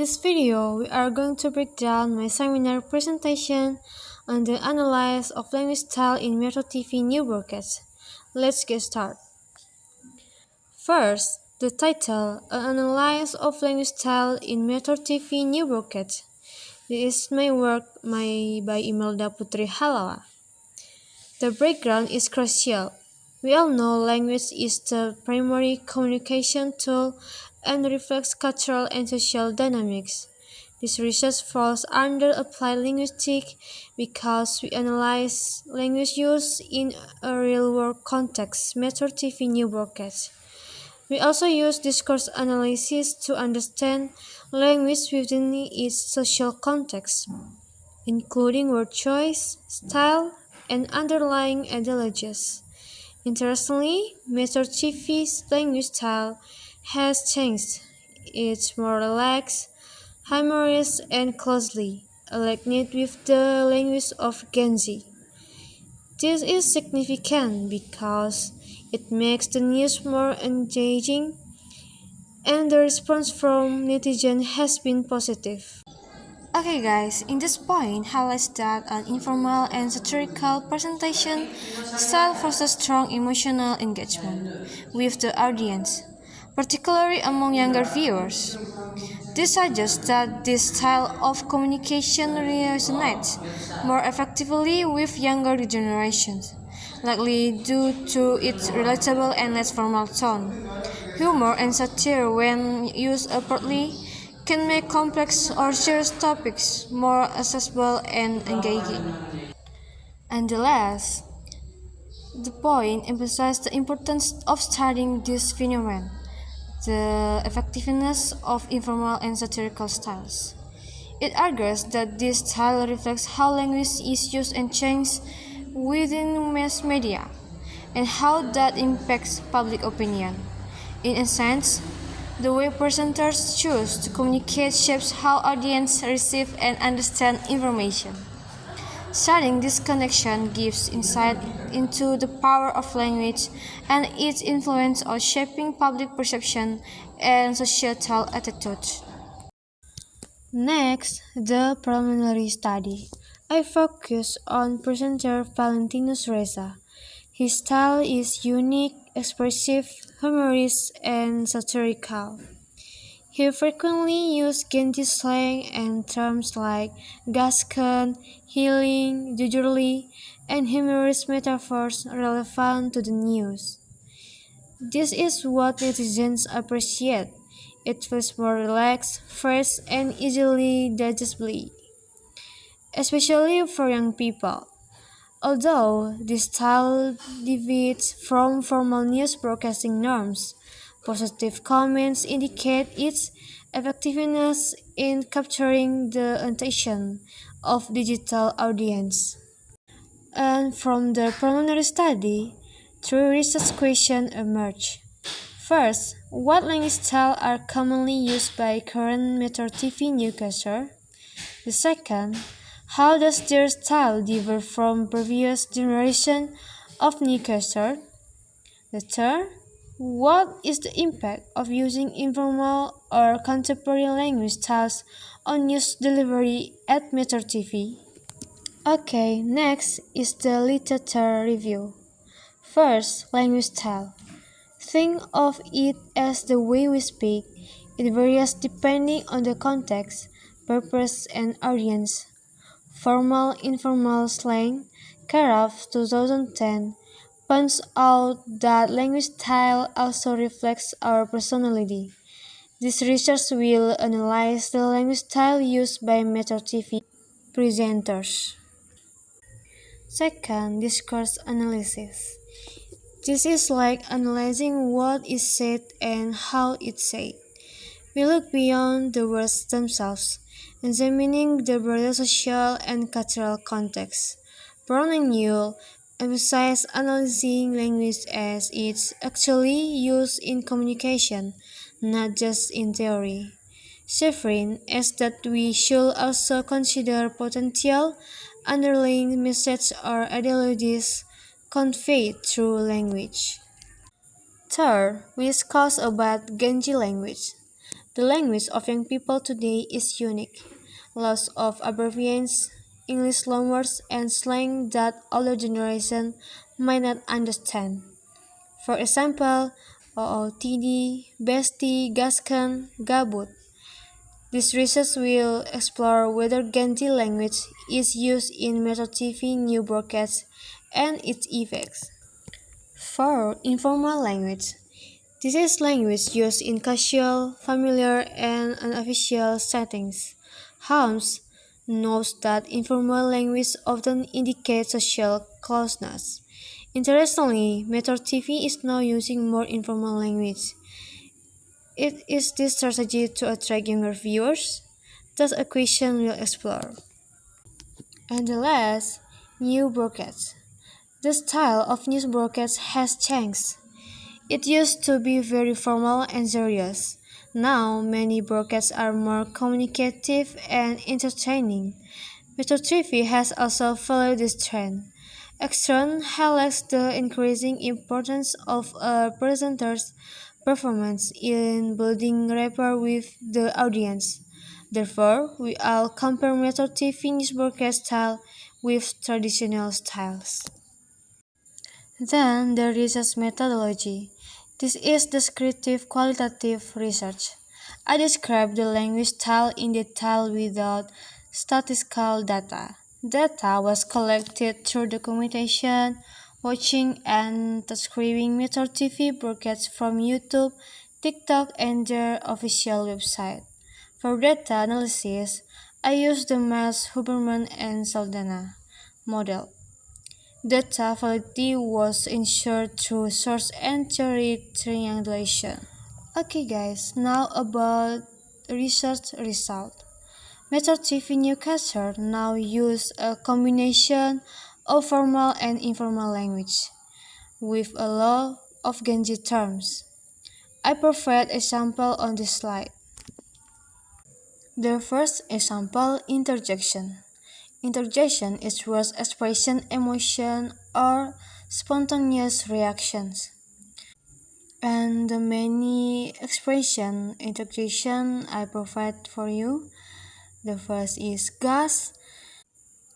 this video, we are going to break down my seminar presentation on the analysis of language style in Metro TV New Broadcast. Let's get started. First, the title, An Analysis of Language Style in Metro TV New Broadcast. This is my work by Imelda Putri Halawa. The background is crucial. We all know language is the primary communication tool and reflects cultural and social dynamics. This research falls under applied linguistics because we analyze language use in a real-world context, Metro TV New Broadcast. We also use discourse analysis to understand language within its social context, including word choice, style, and underlying ideologies. Interestingly, Metro TV's language style has changed. It's more relaxed, humorous, and closely aligned with the language of Gen Z. This is significant because it makes the news more engaging, and the response from netizens has been positive. Okay guys, in this point highlights that an informal and satirical presentation style fosters strong emotional engagement with the audience, particularly among younger viewers. This suggests that this style of communication resonates more effectively with younger generations, likely due to its relatable and less formal tone. Humor and satire, when used appropriately, can make complex or serious topics more accessible and engaging. And the last, the point emphasizes the importance of studying this phenomenon, the effectiveness of informal and satirical styles. It argues that this style reflects how language is used and changed within mass media, and how that impacts public opinion. In a sense, the way presenters choose to communicate shapes how audiences receive and understand information. Studying this connection gives insight into the power of language and its influence on shaping public perception and societal attitudes. Next, the preliminary study. I focus on presenter Valentinus Reza. His style is unique, expressive, humorous, and satirical. He frequently used Gen Z slang and terms like Gascon, healing, jujurly, and humorous metaphors relevant to the news. This is what netizens appreciate. It feels more relaxed, fresh, and easily digestible, especially for young people. Although this style deviates from formal news broadcasting norms, positive comments indicate its effectiveness in capturing the attention of digital audience. And from the preliminary study, three research questions emerge. First, what language styles are commonly used by current Metro TV newscaster? The second, how does their style differ from previous generation of newscaster? The third, what is the impact of using informal or contemporary language styles on news delivery at Metro TV? Okay, next is the literature review. First, language style. Think of it as the way we speak. It varies depending on the context, purpose, and audience. Formal informal slang, Karaf 2010, points out that language style also reflects our personality. This research will analyze the language style used by Metro TV presenters. Second, discourse analysis. This is like analyzing what is said and how it's said. We look beyond the words themselves, examining the broader social and cultural context. Brown and Newell emphasize analyzing language as it's actually used in communication, not just in theory. Sheffrin adds that we should also consider potential underlying messages or ideologies conveyed through language. Third, we discuss about Genji language. The language of young people today is unique. Lots of abbreviations, English loanwords, and slang that older generation might not understand. For example, OOTD, bestie, gaskan, gabut. This research will explore whether Gandhi language is used in Metro TV new broadcasts and its effects. 4. Informal language. This is language used in casual, familiar, and unofficial settings. Holmes notes that informal language often indicates social closeness. Interestingly, Metro TV is now using more informal language. It is this strategy to attract younger viewers? That's a question we'll explore. And the last, new broadcasts. The style of news broadcasts has changed. It used to be very formal and serious. Now, many broadcasts are more communicative and entertaining. Metro TV has also followed this trend. Extron highlights the increasing importance of a presenter's performance in building rapport with the audience. Therefore, we all compare Metro TV news broadcast style with traditional styles. Then there is a methodology. This is descriptive qualitative research. I describe the language style in detail without statistical data. Data was collected through documentation, watching and transcribing Metro TV broadcasts from YouTube, TikTok, and their official website. For data analysis, I used the Miles Huberman and Saldana model. Data validity was ensured through source and theory triangulation. Okay guys, now about research result. Metro TV Newcastle now use a combination of formal and informal language with a lot of Genji terms. I provide example on this slide. The first example, interjection. Interjection is words expression emotion or spontaneous reactions. And the many expression interjection I provide for you. The first is gas.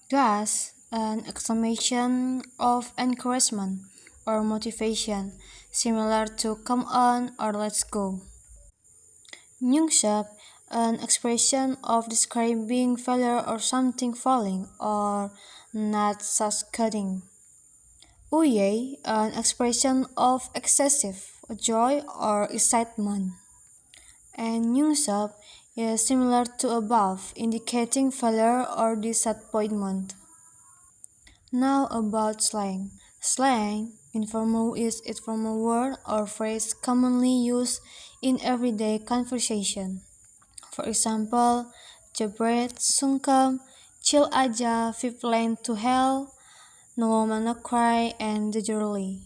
Gas, an exclamation of encouragement or motivation, similar to come on or let's go. Nyungsap, an expression of describing failure or something falling or not succeeding. Uye, an expression of excessive joy or excitement. And nyungsap is similar to above, indicating failure or disappointment. Now about slang. Slang, informal is informal word or phrase commonly used in everyday conversation. For example, jebret, sungkem, chill aja, fifth lane to hell, no woman no cry, and jejurly.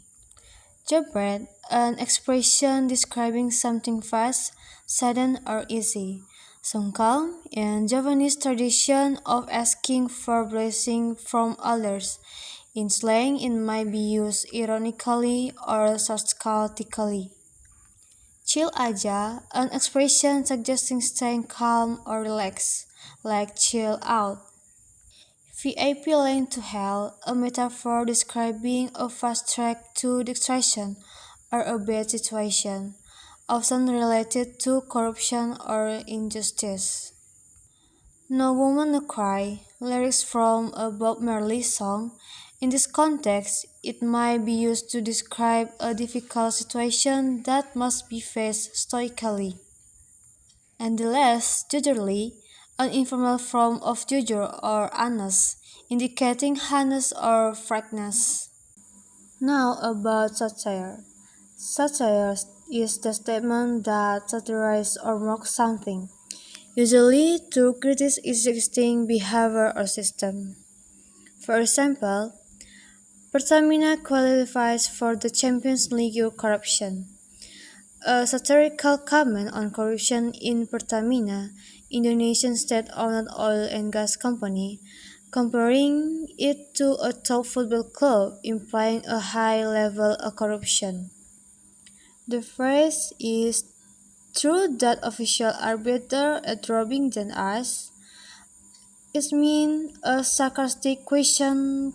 Jebret, an expression describing something fast, sudden, or easy. Sungkem, in Javanese tradition of asking for blessing from others. In slang, it might be used ironically or sarcastically. Chill aja, an expression suggesting staying calm or relaxed, like chill out. VIP lane to hell, a metaphor describing a fast track to destruction or a bad situation, often related to corruption or injustice. No Woman No Cry, lyrics from a Bob Marley song. In this context, it might be used to describe a difficult situation that must be faced stoically. And the last, jujurly, an informal form of jujur or honest, indicating honest or frankness. Now about satire. Satire is the statement that satirizes or mocks something, usually to criticize existing behavior or system. For example, Pertamina qualifies for the Champions League or corruption. A satirical comment on corruption in Pertamina, Indonesian state-owned oil and gas company, comparing it to a top football club, implying a high level of corruption. The phrase is True that officials are better at robbing than us, it means a sarcastic questioning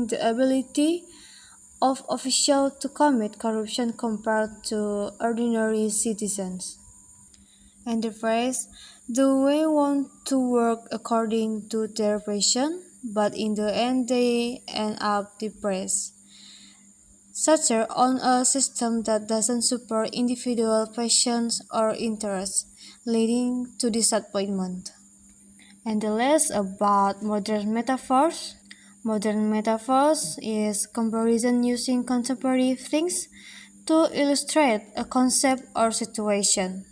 the ability of officials to commit corruption compared to ordinary citizens. And the phrase, do we want to work according to their passion, but in the end they end up depressed. Such on a system that doesn't support individual passions or interests, leading to disappointment. And the last about modern metaphors. Modern metaphors is comparison using contemporary things to illustrate a concept or situation.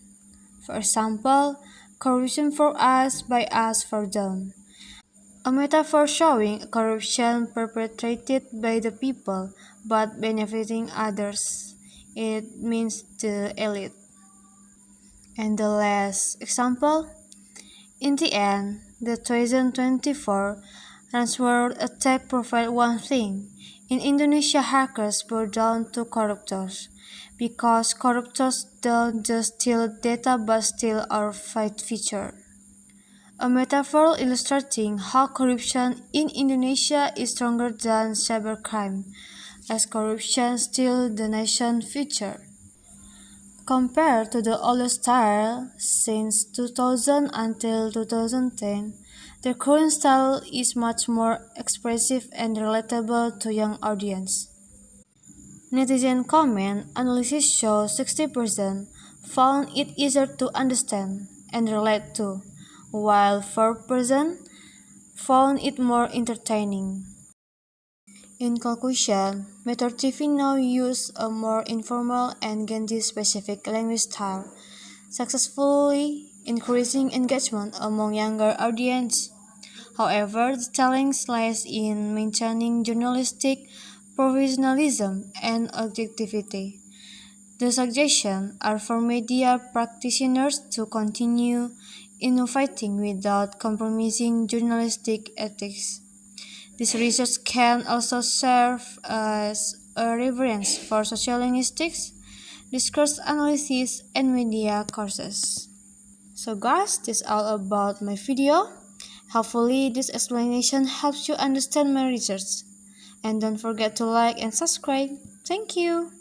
For example, corruption for us by us for them. A metaphor showing corruption perpetrated by the people but benefiting others. It means the elite. And the last example, in the end, the 2024 ransomware attack provide one thing. In Indonesia, hackers bow down to corruptors because corruptors don't just steal data but steal our fight feature. A metaphor illustrating how corruption in Indonesia is stronger than cybercrime, as corruption steals the nation's future. Compared to the older style, since 2000 until 2010, the current style is much more expressive and relatable to young audience. Netizen comment analysis shows 60% found it easier to understand and relate to, while 4% found it more entertaining. In conclusion, Metro TV now uses a more informal and Gen-Z-specific language style, successfully increasing engagement among younger audience. However, the challenge lies in maintaining journalistic professionalism and objectivity. The suggestions are for media practitioners to continue innovating without compromising journalistic ethics. This research can also serve as a reference for sociolinguistics, discourse analysis, and media courses. So guys, this is all about my video. Hopefully this explanation helps you understand my research. And don't forget to like and subscribe. Thank you.